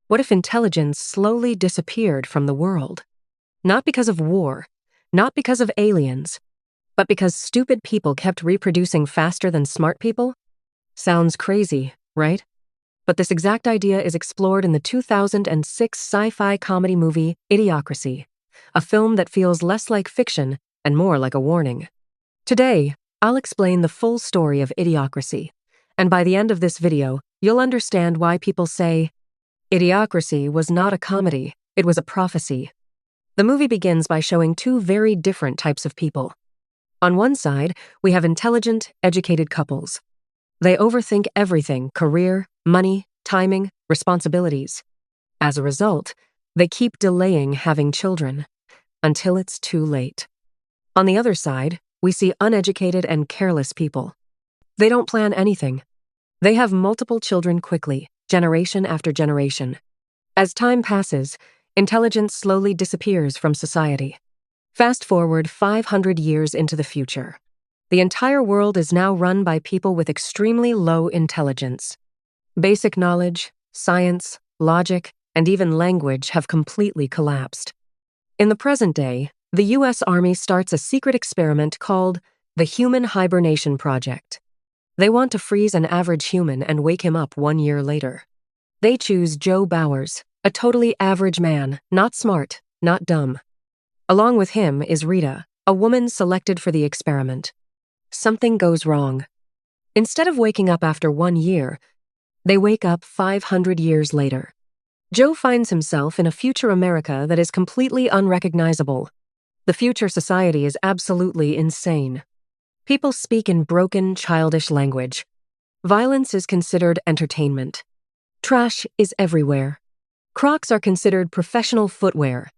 What if intelligence slowly disappeared from the world? Not because of war, not because of aliens, but because stupid people kept reproducing faster than smart people? Sounds crazy, right? But this exact idea is explored in the 2006 sci-fi comedy movie Idiocracy, a film that feels less like fiction and more like a warning. Today, I'll explain the full story of Idiocracy, and by the end of this video, you'll understand why people say, Idiocracy was not a comedy, it was a prophecy. The movie begins by showing two very different types of people. On one side, we have intelligent, educated couples. They overthink everything: career, money, timing, responsibilities. As a result, they keep delaying having children until it's too late. On the other side, we see uneducated and careless people. They don't plan anything. They have multiple children quickly, generation after generation. As time passes, intelligence slowly disappears from society. Fast forward 500 years into the future. The entire world is now run by people with extremely low intelligence. Basic knowledge, science, logic, and even language have completely collapsed. In the present day, the U.S. Army starts a secret experiment called the Human Hibernation Project. They want to freeze an average human and wake him up 1 year later. They choose Joe Bowers, a totally average man, not smart, not dumb. Along with him is Rita, a woman selected for the experiment. Something goes wrong. Instead of waking up after 1 year, they wake up 500 years later. Joe finds himself in a future America that is completely unrecognizable. The future society is absolutely insane. People speak in broken, childish language. Violence is considered entertainment. Trash is everywhere. Crocs are considered professional footwear.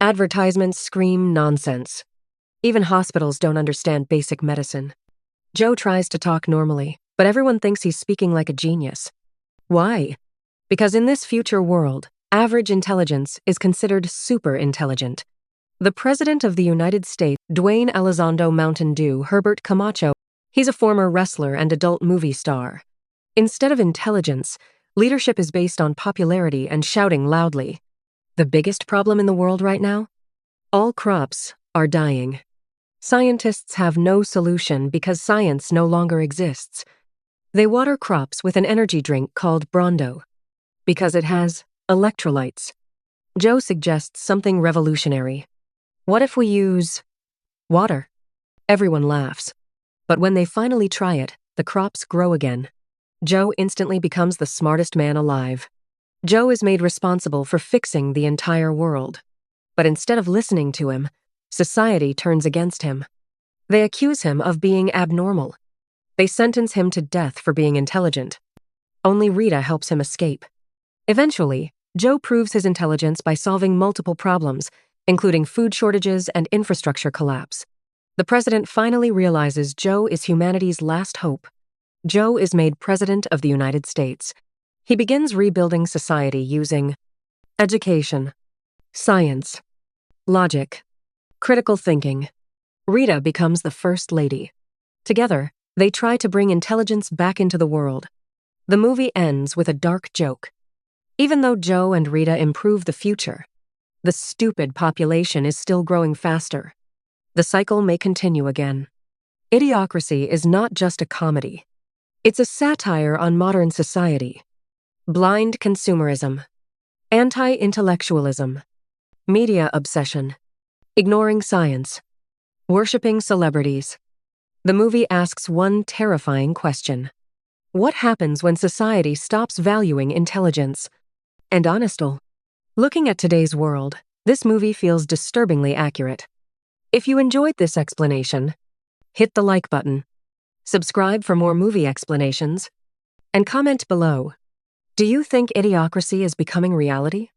Advertisements scream nonsense. Even hospitals don't understand basic medicine. Joe tries to talk normally, but everyone thinks he's speaking like a genius. Why? Because in this future world, average intelligence is considered super intelligent. The President of the United States, Dwayne Elizondo Mountain Dew Herbert Camacho, he's a former wrestler and adult movie star. Instead of intelligence, leadership is based on popularity and shouting loudly. The biggest problem in the world right now? All crops are dying. Scientists have no solution because science no longer exists. They water crops with an energy drink called Brondo because it has electrolytes. Joe suggests something revolutionary. What if we use water? Everyone laughs. But when they finally try it, the crops grow again. Joe instantly becomes the smartest man alive. Joe is made responsible for fixing the entire world. But instead of listening to him, society turns against him. They accuse him of being abnormal. They sentence him to death for being intelligent. Only Rita helps him escape. Eventually, Joe proves his intelligence by solving multiple problems, including food shortages and infrastructure collapse. The president finally realizes Joe is humanity's last hope. Joe is made president of the United States. He begins rebuilding society using education, science, logic, critical thinking. Rita becomes the first lady. Together, they try to bring intelligence back into the world. The movie ends with a dark joke. Even though Joe and Rita improve the future, the stupid population is still growing faster. The cycle may continue again. Idiocracy is not just a comedy. It's a satire on modern society. Blind consumerism, anti-intellectualism, media obsession, ignoring science, worshipping celebrities. The movie asks one terrifying question. What happens when society stops valuing intelligence? And honestly, looking at today's world, this movie feels disturbingly accurate. If you enjoyed this explanation, hit the like button, subscribe for more movie explanations, and comment below. Do you think Idiocracy is becoming reality?